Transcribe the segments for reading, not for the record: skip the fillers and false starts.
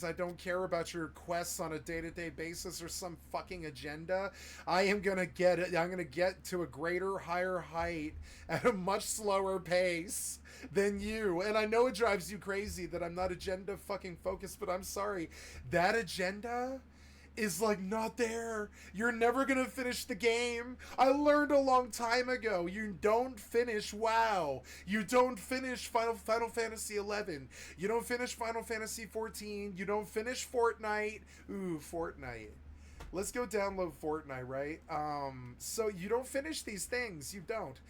I don't care about your quests on a day-to-day basis or some fucking agenda. I am gonna get it. I'm gonna get to a greater, higher height at a much slower pace than you. And I know it drives you crazy that I'm not agenda fucking focused, but I'm sorry. That agenda is like not there. You're never gonna finish the game. I learned a long time ago. You don't finish WoW. You don't finish Final Fantasy 11. You don't finish Final Fantasy 14. You don't finish Fortnite. Ooh, Fortnite. Let's go download Fortnite, right? So you don't finish these things. You don't.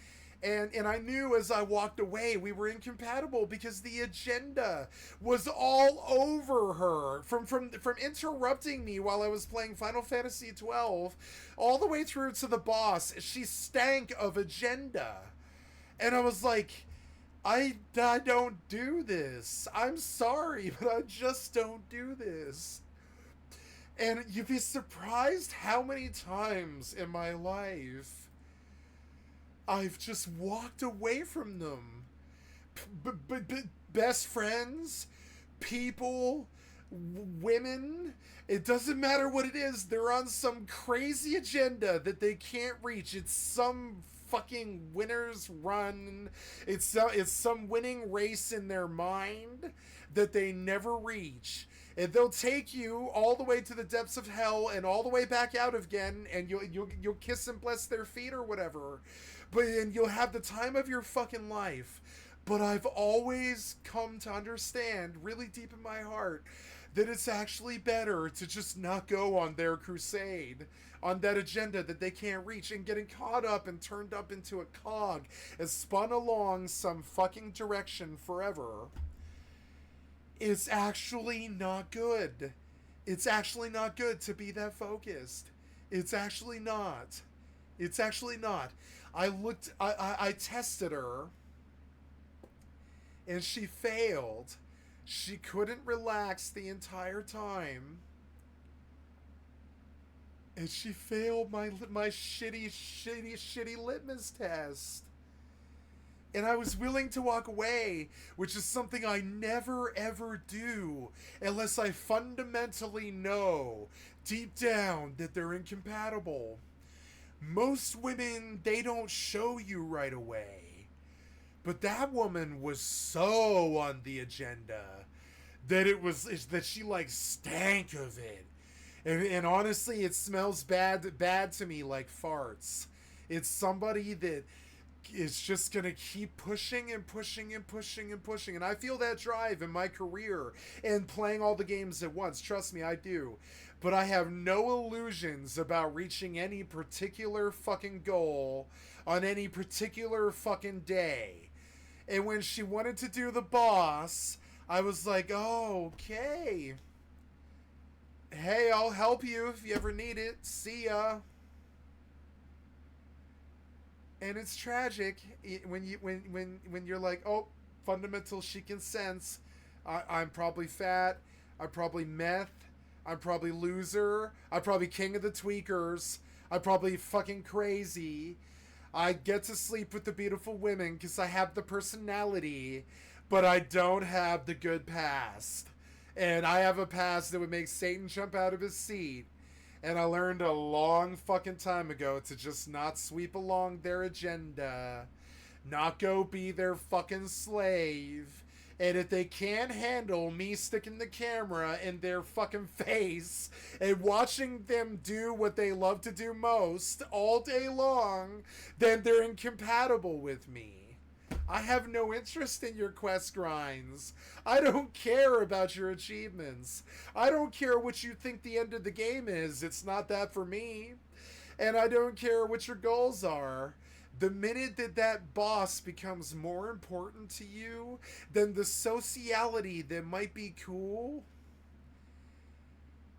And I knew as I walked away we were incompatible because the agenda was all over her from interrupting me while I was playing Final Fantasy 12 all the way through to the boss. She stank of agenda. And I was like, I don't do this. I'm sorry, but I just don't do this. And you'd be surprised how many times in my life I've just walked away from them. Best friends, people, women, it doesn't matter what it is, they're on some crazy agenda that they can't reach. It's some fucking winner's run. It's some winning race in their mind that they never reach. And they'll take you all the way to the depths of hell and all the way back out again, and you'll kiss and bless their feet or whatever. But and you'll have the time of your fucking life. But I've always come to understand, really deep in my heart, that it's actually better to just not go on their crusade, on that agenda that they can't reach, and getting caught up and turned up into a cog and spun along some fucking direction forever. It's actually not good. It's actually not good to be that focused. It's actually not. It's actually not. I tested her, and she failed. She couldn't relax the entire time. And she failed my shitty litmus test. And I was willing to walk away, which is something I never ever do unless I fundamentally know deep down that they're incompatible. Most women, they don't show you right away. But that woman was so on the agenda that that she like stank of it. And honestly, it smells bad to me like farts. It's somebody that is just gonna keep pushing and pushing and pushing and pushing. And I feel that drive in my career and playing all the games at once. Trust me, I do. But I have no illusions about reaching any particular fucking goal on any particular fucking day. And when she wanted to do the boss, I was like, oh, okay. Hey, I'll help you if you ever need it. See ya. And it's tragic when you're like, oh, fundamental, she can sense. I'm probably fat. I'm probably meth. I'm probably loser. I'm probably king of the tweakers. I'm probably fucking crazy. I get to sleep with the beautiful women because I have the personality, but I don't have the good past. And I have a past that would make Satan jump out of his seat. And I learned a long fucking time ago to just not sweep along their agenda. Not go be their fucking slave. And if they can't handle me sticking the camera in their fucking face and watching them do what they love to do most all day long, then they're incompatible with me. I have no interest in your quest grinds. I don't care about your achievements. I don't care what you think the end of the game is. It's not that for me. And I don't care what your goals are. The minute that boss becomes more important to you than the sociality that might be cool,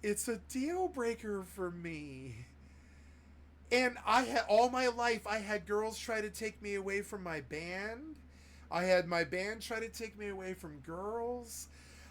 it's a deal breaker for me. And I had all my life I had girls try to take me away from my band. I had my band try to take me away from girls.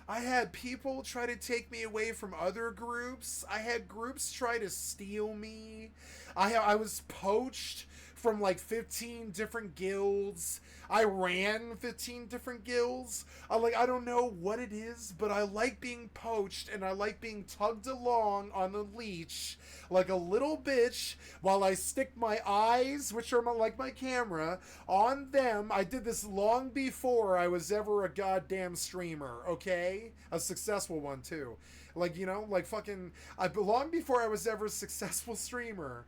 I had people try to take me away from other groups. I had groups try to steal me. I was poached from like 15 different guilds. I ran 15 different guilds. I don't know what it is, but I like being poached and I like being tugged along on a leash like a little bitch while I stick my eyes, which are like my camera, on them. I did this long before I was ever a goddamn streamer, okay? A successful one too. Like, you know, like fucking, long before I was ever a successful streamer,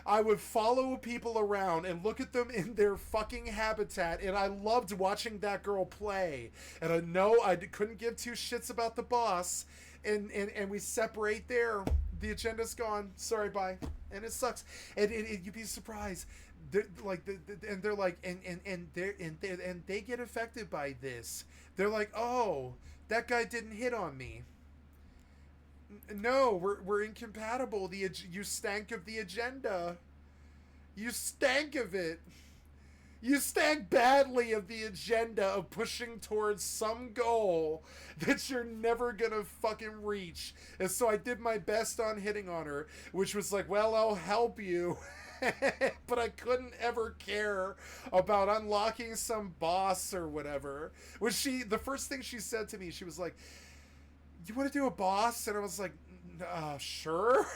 I would follow people around and look at them in their fucking habitat, and I loved watching that girl play. And I know I couldn't give two shits about the boss, and we separate there. The agenda's gone. Sorry, bye. And it sucks. And you'd be surprised. They're like, and they're like, and they get affected by this. They're like, oh, that guy didn't hit on me. No, we're incompatible. You stank of the agenda. You stank of it. You stank badly of the agenda of pushing towards some goal that you're never gonna fucking reach. And so I did my best on hitting on her, which was like, well, I'll help you. But I couldn't ever care about unlocking some boss or whatever. The first thing she said to me, she was like, you want to do a boss? And I was like, sure.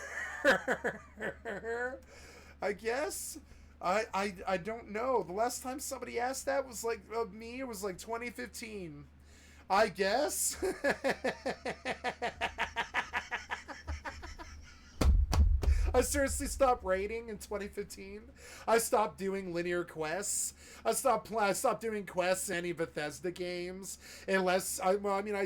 I guess. I don't know. The last time somebody asked that was like of me, it was like 2015. I guess. I seriously stopped raiding in 2015. I stopped doing linear quests. I stopped doing quests in any Bethesda games. Unless, I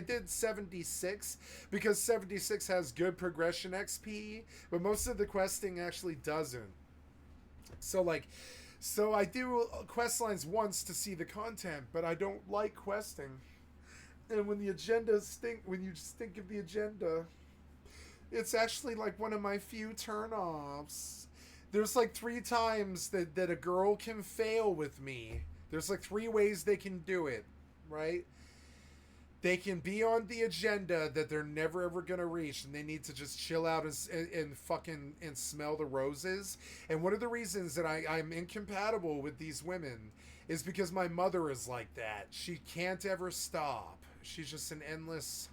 did 76, because 76 has good progression XP, but most of the questing actually doesn't. So I do quest lines once to see the content, but I don't like questing. And when the agenda when you just think of the agenda, it's actually like one of my few turn-offs. There's like 3 times that a girl can fail with me. There's like 3 ways they can do it, right? They can be on the agenda that they're never ever gonna reach, and they need to just chill out and fucking and smell the roses. And one of the reasons that I'm incompatible with these women is because my mother is like that. She can't ever stop. She's just an endless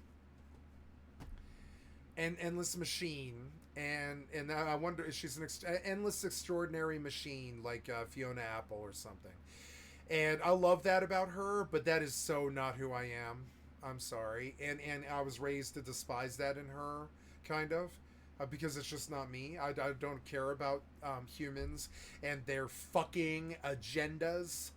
machine, and I wonder if she's an endless extraordinary machine like Fiona Apple or something. And I love that about her, but that is so not who I am. I'm sorry, and I was raised to despise that in her, kind of, because it's just not me. I don't care about humans and their fucking agendas.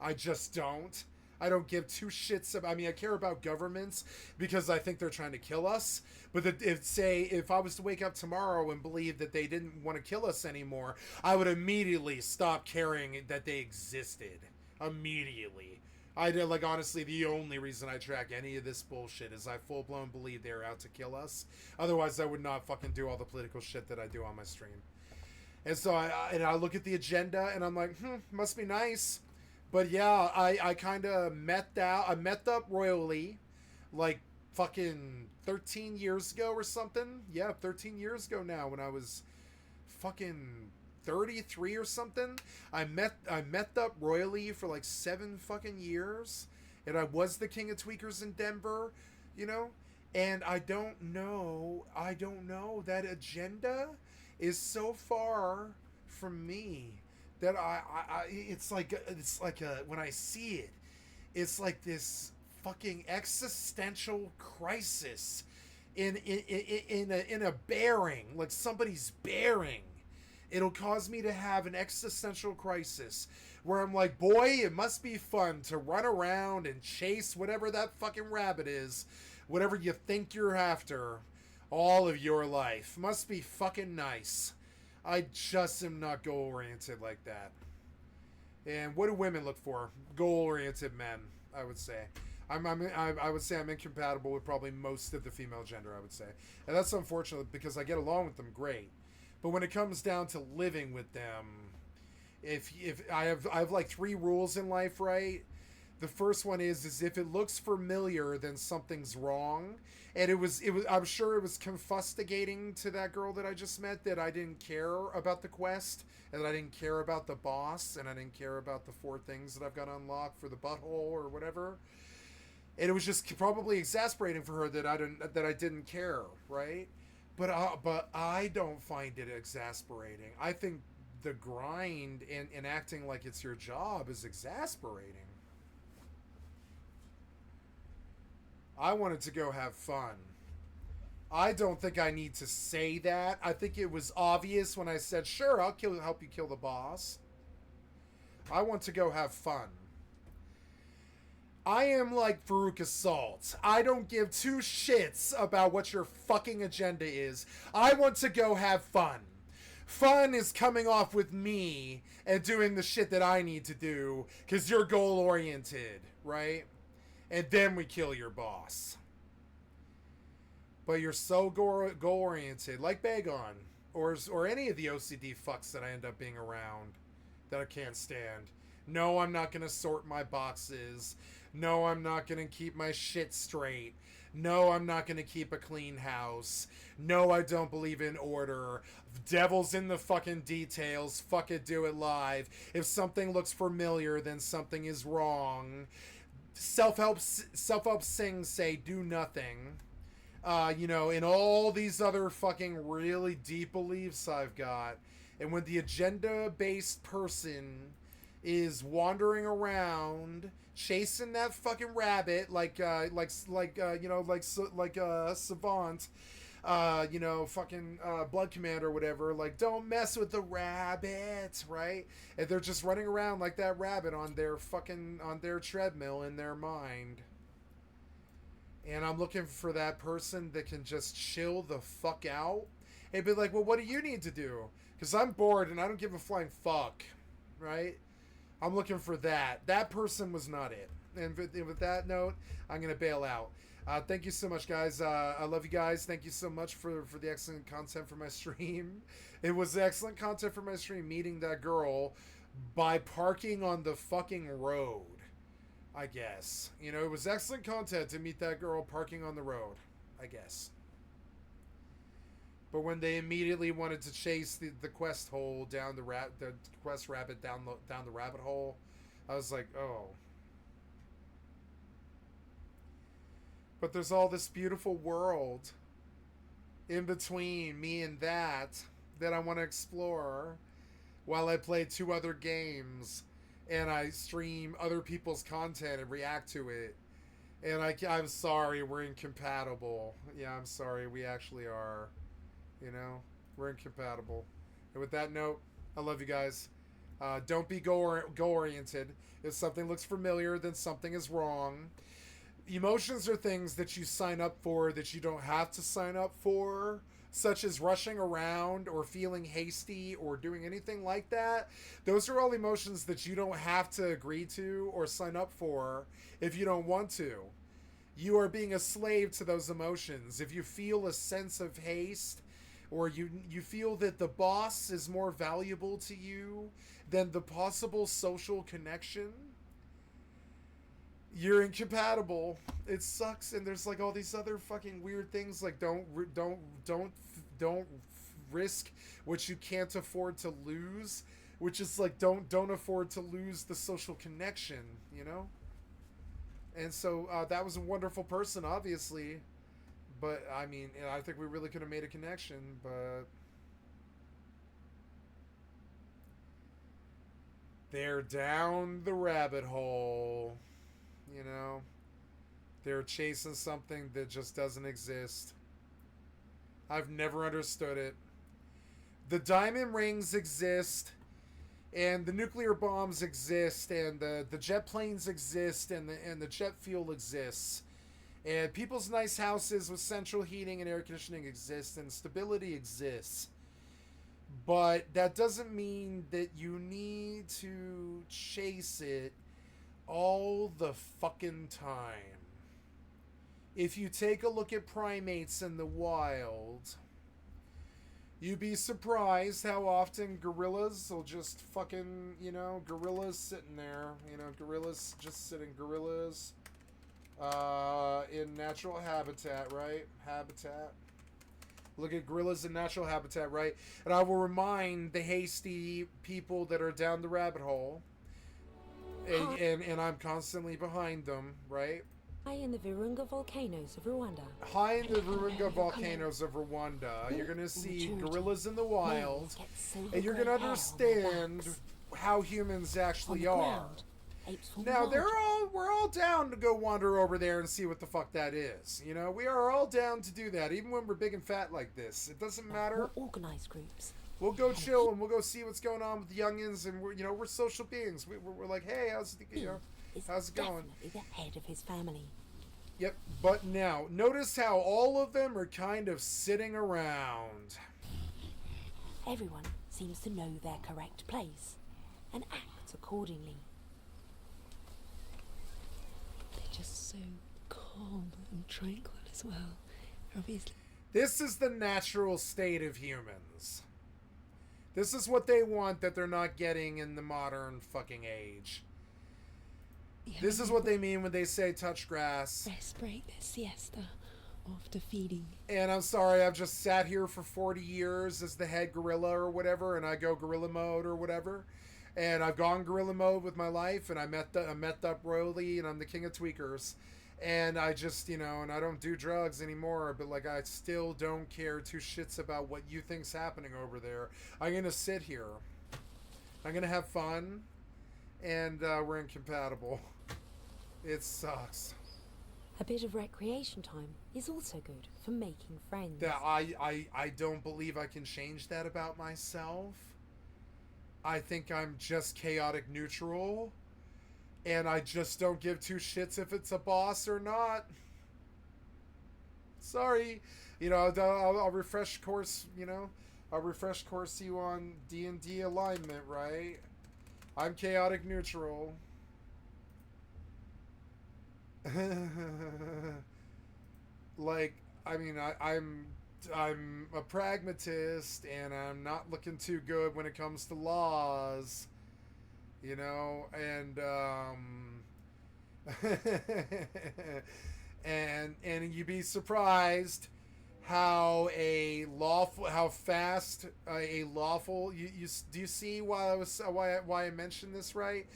I just don't. I don't give 2 shits about. I care about governments because I think they're trying to kill us. But if I was to wake up tomorrow and believe that they didn't want to kill us anymore, I would immediately stop caring that they existed. Immediately. Honestly, the only reason I track any of this bullshit is I full-blown believe they're out to kill us. Otherwise, I would not fucking do all the political shit that I do on my stream. And so I look at the agenda and I'm like, must be nice. But yeah, I kind of met up royally, like fucking 13 years ago or something. Yeah, 13 years ago now, when I was fucking 33 or something. I met up royally for like 7 fucking years, and I was the king of tweakers in Denver, you know. And I don't know. That agenda is so far from me that it's like when I see it, it's like this fucking existential crisis in a bearing, like somebody's bearing. It'll cause me to have an existential crisis where I'm like, boy, it must be fun to run around and chase whatever that fucking rabbit is, whatever you think you're after, all of your life. Must be fucking nice. I just am not goal-oriented like that. And what do women look for? Goal-oriented men, I would say. I would say I'm incompatible with probably most of the female gender, I would say. And that's unfortunate because I get along with them great. But when it comes down to living with them, if I have like 3 rules in life, right? The first one is if it looks familiar, then something's wrong. And it was I'm sure it was confustigating to that girl that I just met that I didn't care about the quest, and that I didn't care about the boss, and I didn't care about the 4 things that I've got unlocked for the butthole or whatever. And it was just probably exasperating for her that I didn't care, right? But I don't find it exasperating. I think the grind and acting like it's your job is exasperating. I wanted to go have fun. I don't think I need to say that. I think it was obvious when I said, sure, I'll help you kill the boss. I want to go have fun. I am like Farouk Assault. I don't give 2 shits about what your fucking agenda is. I want to go have fun. Fun is coming off with me and doing the shit that I need to do because you're goal-oriented, right? And then we kill your boss. But you're so goal-oriented, like Bagon, or any of the OCD fucks that I end up being around that I can't stand. No, I'm not going to sort my boxes. No, I'm not going to keep my shit straight. No, I'm not going to keep a clean house. No, I don't believe in order. Devil's in the fucking details. Fuck it, do it live. If something looks familiar, then something is wrong. Self-help sing say do nothing. And all these other fucking really deep beliefs I've got. And when the agenda-based person is wandering around chasing that fucking rabbit like Savant, fucking Blood Command or whatever, like, don't mess with the rabbit, right? And they're just running around like that rabbit on their treadmill in their mind. And I'm looking for that person that can just chill the fuck out and be like, well, what do you need to do? Because I'm bored and I don't give a flying fuck, right? I'm looking for that. That person was not it. And with that note, I'm going to bail out. Thank you so much, guys. I love you guys. Thank you so much for the excellent content for my stream. It was excellent content for my stream, meeting that girl by parking on the fucking road, I guess. It was excellent content to meet that girl parking on the road, I guess. But when they immediately wanted to chase the quest hole down the quest rabbit down the rabbit hole, I was like, oh. But there's all this beautiful world in between me and that I want to explore while I play 2 other games and I stream other people's content and react to it. And I'm sorry, we're incompatible. Yeah, I'm sorry, we actually are. We're incompatible. And with that note, I love you guys. Don't be goal-oriented. If something looks familiar, then something is wrong. Emotions are things that you sign up for that you don't have to sign up for, such as rushing around or feeling hasty or doing anything like that. Those are all emotions that you don't have to agree to or sign up for if you don't want to. You are being a slave to those emotions. If you feel a sense of haste, or you feel that the boss is more valuable to you than the possible social connection, you're incompatible. It sucks. And there's like all these other fucking weird things, like don't risk what you can't afford to lose, which is like don't afford to lose the social connection, And so that was a wonderful person, obviously. But, I mean, I think we really could have made a connection, but they're down the rabbit hole, They're chasing something that just doesn't exist. I've never understood it. The diamond rings exist, and the nuclear bombs exist, and the jet planes exist, and the jet fuel exists. And people's nice houses with central heating and air conditioning exist, and stability exists. But that doesn't mean that you need to chase it all the fucking time. If you take a look at primates in the wild, You'd be surprised how often gorillas will just fucking, gorillas sitting there, gorillas just sitting, gorillas in natural habitat, right? Habitat. Look at gorillas in natural habitat, right? And I will remind the hasty people that are down the rabbit hole, and I'm constantly behind them, right? High in the Virunga volcanoes of Rwanda. High in the Virunga volcanoes of Rwanda, you're going to see gorillas in the wild, and you're going to understand how humans actually are. Now, we're all down to go wander over there and see what the fuck that is. We are all down to do that, even when we're big and fat like this. It doesn't matter. We're organized groups. We'll go chill and we'll go see what's going on with the youngins, and we're social beings. We're like, hey, how's it going? Definitely the head of his family. Yep, but now, notice how all of them are kind of sitting around. Everyone seems to know their correct place and act accordingly. They're just so calm and tranquil as well, obviously. This is the natural state of humans. This is what they want that they're not getting in the modern fucking age. Yeah, this is what they mean when they say touch grass. Rest break their siesta after feeding. And I'm sorry, I've just sat here for 40 years as the head gorilla or whatever, and I go gorilla mode or whatever. And I've gone gorilla mode with my life, and I met up royally, and I'm the king of tweakers. And I just, and I don't do drugs anymore, but like I still don't care two shits about what you think's happening over there. I'm going to sit here. I'm going to have fun. And we're incompatible. It sucks. A bit of recreation time is also good for making friends. That I don't believe I can change that about myself. I think I'm just chaotic neutral. And I just don't give two shits if it's a boss or not. Sorry. I'll refresh course, I'll refresh course you on D&D alignment, right? I'm chaotic neutral. Like, I mean, I'm a pragmatist, and I'm not looking too good when it comes to laws, and and you'd be surprised how fast a lawful do you see why I mentioned this, right?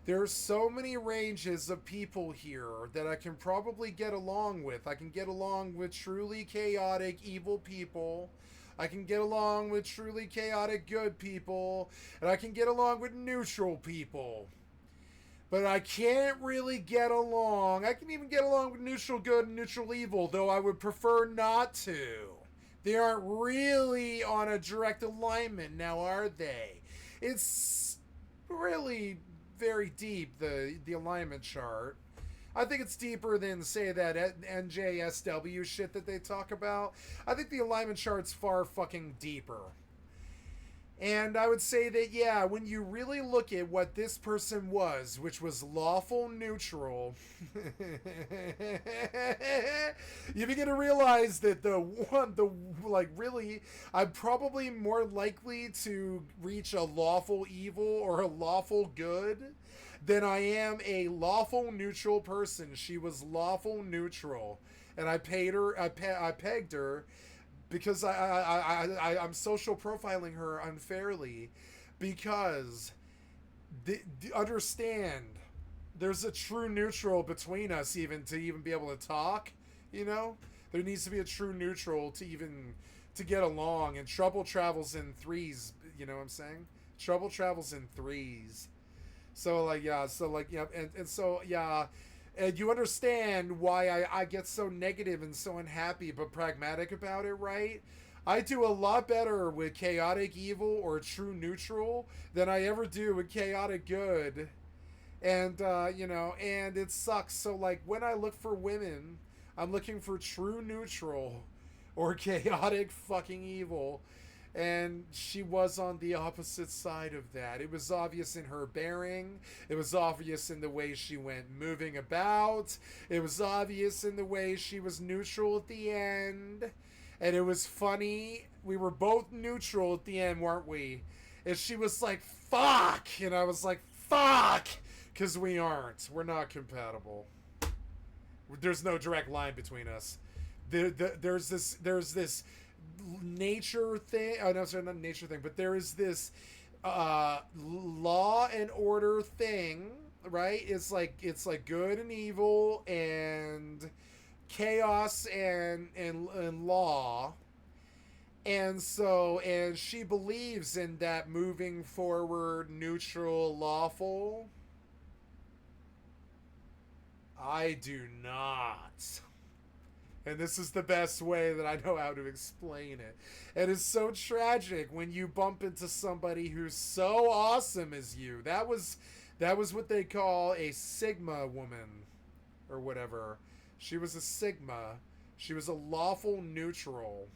There's so many ranges of people here that I can probably get along with. I can get along with truly chaotic evil people. I can get along with truly chaotic good people, and I can get along with neutral people. But I can't really get along. I can even get along with neutral good and neutral evil, though I would prefer not to. They aren't really on a direct alignment now, are they? It's really very deep, the alignment chart. I think it's deeper than, say, that NJSW shit that they talk about. I think the alignment chart's far fucking deeper. And I would say that, yeah, when you really look at what this person was, which was lawful neutral, you begin to realize that really, I'm probably more likely to reach a lawful evil or a lawful good than I am a lawful neutral person. She was lawful neutral, and I pegged her, because I'm social profiling her unfairly, because understand, there's a true neutral between us to even be able to talk, There needs to be a true neutral to get along, and trouble travels in threes, you know what I'm saying? Trouble travels in threes. So and you understand why I get so negative and so unhappy but pragmatic about it, right? I do a lot better with chaotic evil or true neutral than I ever do with chaotic good. And, and it sucks. So, like, when I look for women, I'm looking for true neutral or chaotic fucking evil. And she was on the opposite side of that. It was obvious in her bearing. It was obvious in the way she went moving about. It was obvious in the way she was neutral at the end. And it was funny we were both neutral at the end, weren't we? And she was like, fuck! And I was like, fuck! Because we aren't. We're not compatible. There's no direct line between us. There's this nature thing. Oh, no, sorry, not nature thing, but there is this law and order thing, right? It's like good and evil and chaos and law. And so, and she believes in that moving forward, neutral, lawful. I do not. And this is the best way that I know how to explain it. It is so tragic when you bump into somebody who's so awesome as you. That was what they call a Sigma woman or whatever. She was a Sigma. She was a lawful neutral.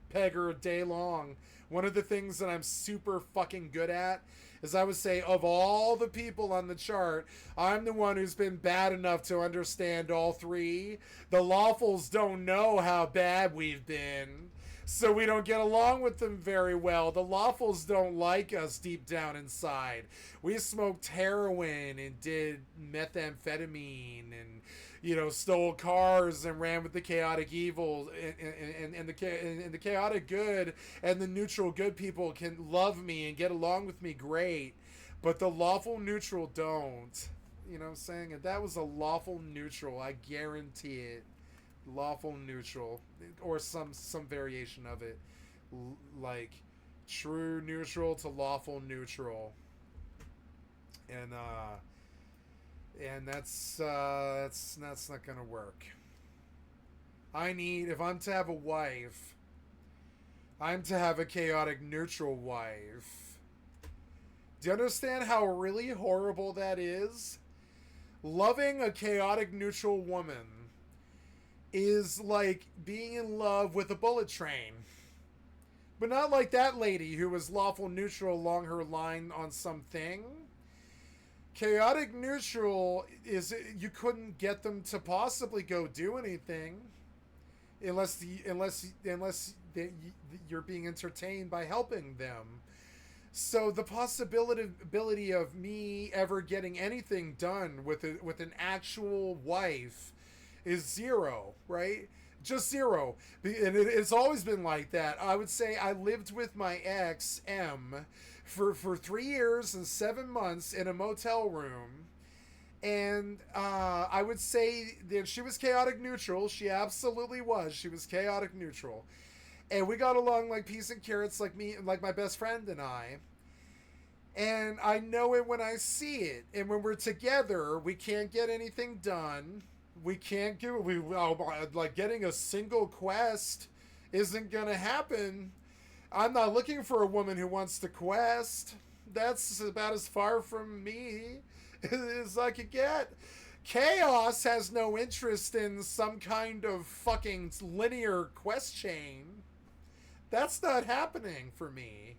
Peg her day long. One of the things that I'm super fucking good at is I would say of all the people on the chart, I'm the one who's been bad enough to understand all three. The lawfuls don't know how bad we've been, so we don't get along with them very well. The lawfuls don't like us deep down inside. We smoked heroin and did methamphetamine and, you know, stole cars and ran with the chaotic evil, and the chaotic good and the neutral good people can love me and get along with me great, but the lawful neutral don't. You know what I'm saying? And that was a lawful neutral, I guarantee it. Lawful neutral, or some variation of it, like true neutral to lawful neutral, and that's not gonna work. If I'm to have a wife, I'm to have a chaotic neutral wife. Do you understand how really horrible that is? Loving a chaotic neutral woman is like being in love with a bullet train. But not like that lady who was lawful neutral along her line on something. Chaotic neutral is, you couldn't get them to possibly go do anything unless you're being entertained by helping them. So the possibility of me ever getting anything done with an actual wife is zero, right? Just zero. And it's always been like that. I would say I lived with my ex, M, for 3 years and 7 months in a motel room. And I would say that she was chaotic neutral. She absolutely was. She was chaotic neutral. And we got along like peas and carrots, like me, like my best friend and I. And I know it when I see it. And when we're together, we can't get anything done. We can't do it. Like getting a single quest isn't going to happen. I'm not looking for a woman who wants to quest. That's about as far from me as I could get. Chaos has no interest in some kind of fucking linear quest chain. That's not happening for me.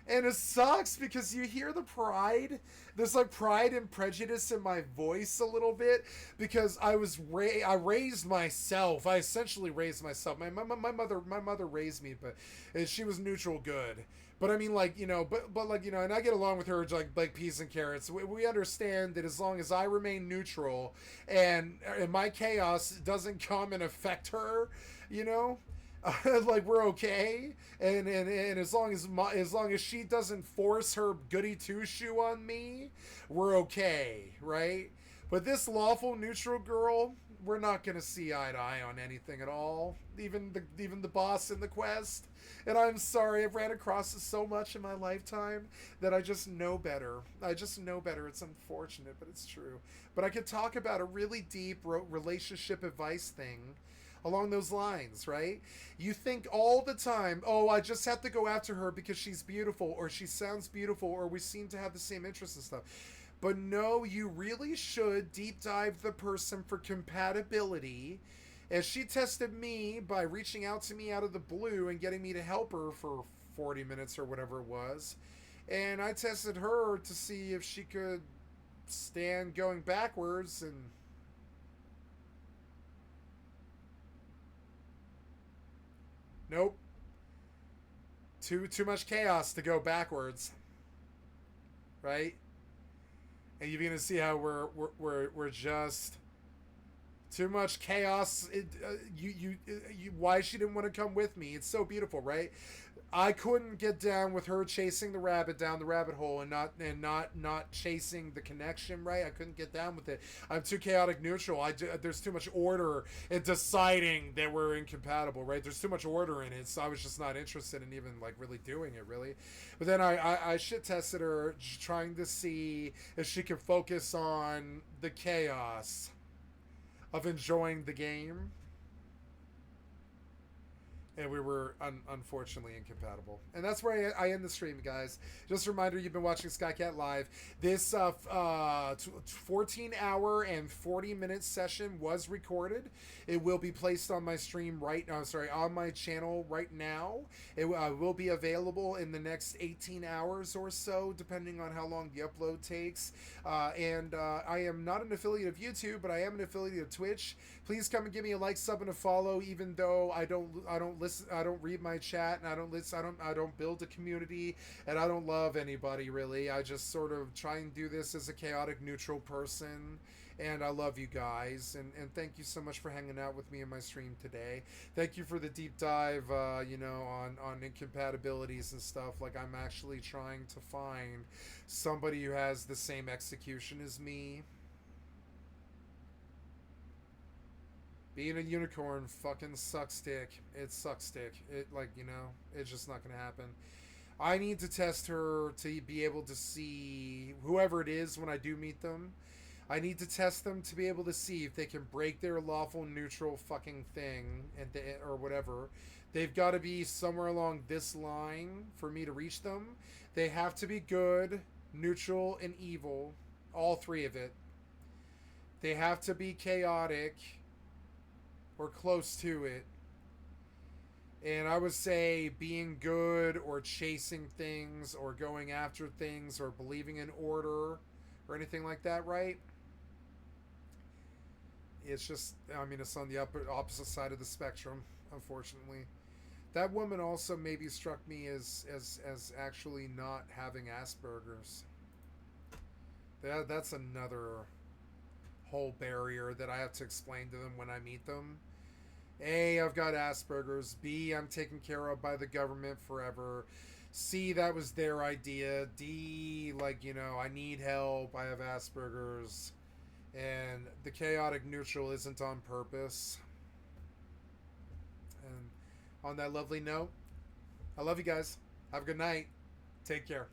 And it sucks because you hear the pride. There's like pride and prejudice in my voice a little bit because I raised myself. I essentially raised myself. My mother raised me, but she was neutral good. But I mean, like, you know, but like, you know, and I get along with her like peas and carrots. We understand that as long as I remain neutral and my chaos doesn't come and affect her, you know, like we're okay, and as long as she doesn't force her goody two shoe on me, we're okay, right? But this lawful neutral girl, we're not gonna see eye to eye on anything at all. Even the boss in the quest. And I'm sorry, I've ran across it so much in my lifetime that I just know better. It's unfortunate, but it's true. But I could talk about a really deep relationship advice thing along those lines, right? You think all the time, oh, I just have to go after her because she's beautiful, or she sounds beautiful, or we seem to have the same interests and stuff. But no, you really should deep dive the person for compatibility. As she tested me by reaching out to me out of the blue and getting me to help her for 40 minutes or whatever it was. And I tested her to see if she could stand going backwards, and Nope. Too much chaos to go backwards. Right? And you're gonna see how we're just too much chaos. Why she didn't want to come with me? It's so beautiful, right? I couldn't get down with her chasing the rabbit down the rabbit hole and not chasing the connection, right? I couldn't get down with it. I'm too chaotic neutral. There's too much order in deciding that we're incompatible, right? There's too much order in it, so I was just not interested in even like really doing it, really. But then I shit tested her, trying to see if she could focus on the chaos of enjoying the game. And we were unfortunately incompatible. And that's where I end the stream, guys. Just a reminder, you've been watching Skycat Live. This 14-hour and 40-minute session was recorded. It will be placed on my stream on my channel right now. It will be available in the next 18 hours or so, depending on how long the upload takes. And I am not an affiliate of YouTube, but I am an affiliate of Twitch. Please come and give me a like, sub, and a follow, even though I don't listen, I don't read my chat, and I don't build a community, and I don't love anybody really. I just sort of try and do this as a chaotic neutral person, and I love you guys, and thank you so much for hanging out with me in my stream today. Thank you for the deep dive, on incompatibilities and stuff. Like, I'm actually trying to find somebody who has the same execution as me. Being a unicorn fucking sucks dick. It sucks dick. It's just not gonna happen. I need to test her to be able to see whoever it is when I do meet them. I need to test them to be able to see if they can break their lawful neutral fucking thing or whatever. They've got to be somewhere along this line for me to reach them. They have to be good, neutral, and evil. All three of it. They have to be chaotic or close to it. And I would say being good or chasing things or going after things or believing in order or anything like that, right? It's just, it's on the opposite side of the spectrum, unfortunately. That woman also maybe struck me as actually not having Asperger's. That's another whole barrier that I have to explain to them when I meet them. A, I've got Asperger's. B, I'm taken care of by the government forever. C, that was their idea. D, I need help. I have Asperger's. And the chaotic neutral isn't on purpose. And on that lovely note, I love you guys. Have a good night. Take care.